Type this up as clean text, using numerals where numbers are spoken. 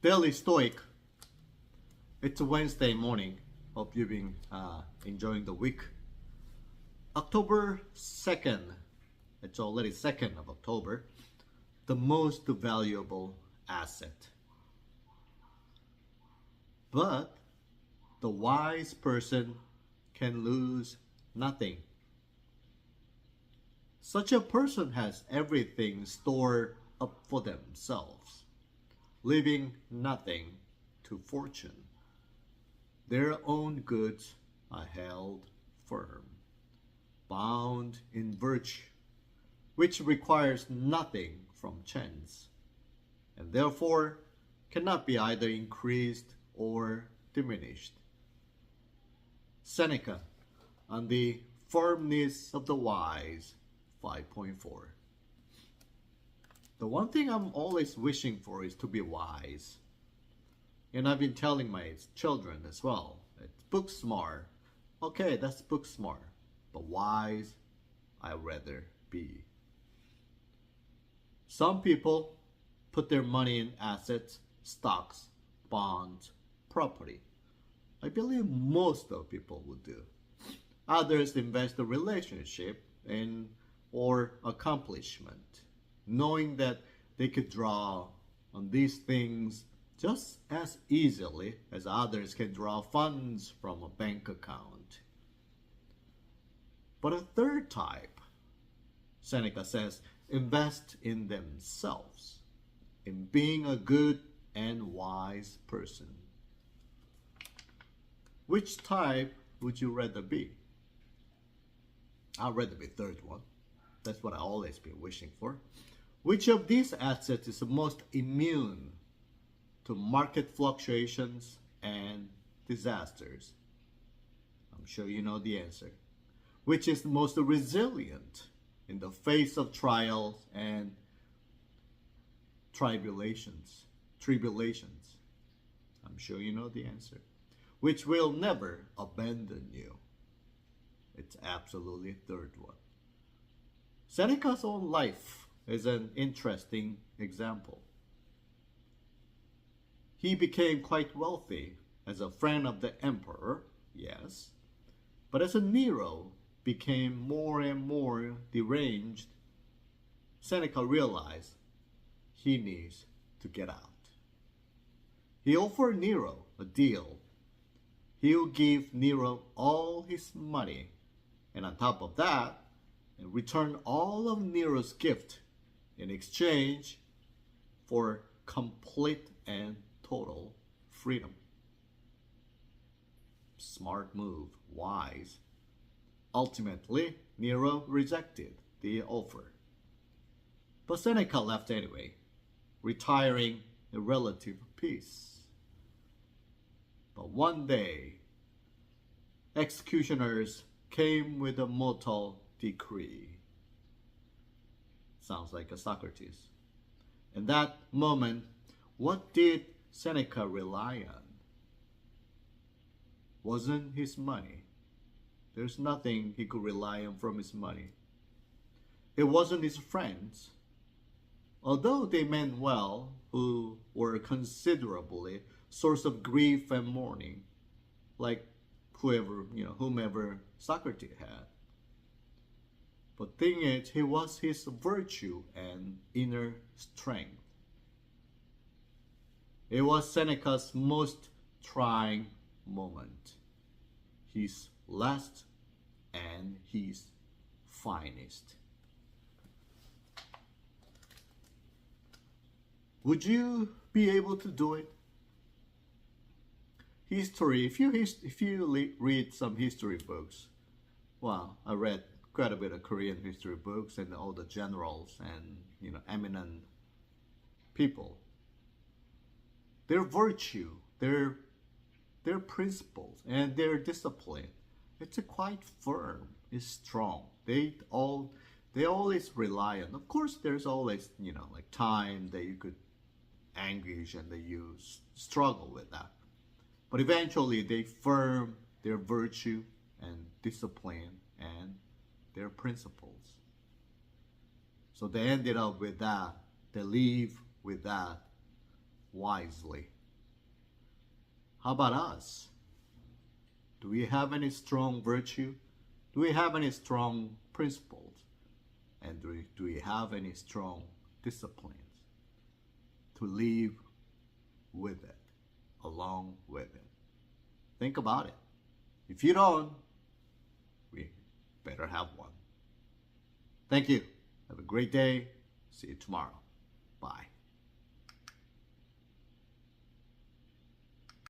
Daily Stoic. It's a Wednesday morning. Hope you've been enjoying the week. October 2nd. It's already 2nd of October. The most valuable asset. But the wise person can lose nothing. Such a person has everything stored up for themselves, leaving nothing to fortune. Their own goods are held firm, bound in virtue, which requires nothing from chance, and therefore cannot be either increased or diminished. Seneca on the firmness of the wise, 5.4. The one thing I'm always wishing for is to be wise. And I've been telling my children as well, it's book smart. Okay, that's book smart. But wise, I'd rather be. Some people put their money in assets, stocks, bonds, property. I believe most of people would do. Others invest the relationship in or accomplishment, knowing that they could draw on these things just as easily as others can draw funds from a bank account. But a third type, Seneca says, invest in themselves, in being a good and wise person. Which type would you rather be? I'd rather be third one. That's what I always been wishing for. Which of these assets is the most immune to market fluctuations and disasters? I'm sure you know the answer. Which is the most resilient in the face of trials and tribulations? I'm sure you know the answer. Which will never abandon you? It's absolutely third one. Seneca's own life is an interesting example. He became quite wealthy as a friend of the emperor, yes, but as a Nero became more and more deranged, Seneca realized he needs to get out. He offered Nero a deal. He'll give Nero all his money, and on top of that, and return all of Nero's gift in exchange for complete and total freedom. Smart move, wise. Ultimately, Nero rejected the offer. But Seneca left anyway, retiring in relative peace. But one day, executioners came with a mortal decree. Sounds like a Socrates. In that moment, what did Seneca rely on? Wasn't his money. There's nothing he could rely on from his money. It wasn't his friends. Although they meant well, who were considerably source of grief and mourning, like whomever Socrates had. But thing is, it was his virtue and inner strength. It was Seneca's most trying moment, his last and his finest. Would you be able to do it? History, if you read some history books, well, I read quite a bit of Korean history books and all the generals and eminent people. Their virtue, their principles, and their discipline, it's quite firm, it's strong. They always rely on. Of course, there's always like time that you could anguish and that you struggle with that. But eventually, they firm their virtue and discipline and their principles. So they ended up with that. They leave with that wisely. How about us? Do we have any strong virtue? Do we have any strong principles? And do we have any strong disciplines to live with it, along with it? Think about it. If you don't, we better have one. Thank you. Have a great day. See you tomorrow. Bye.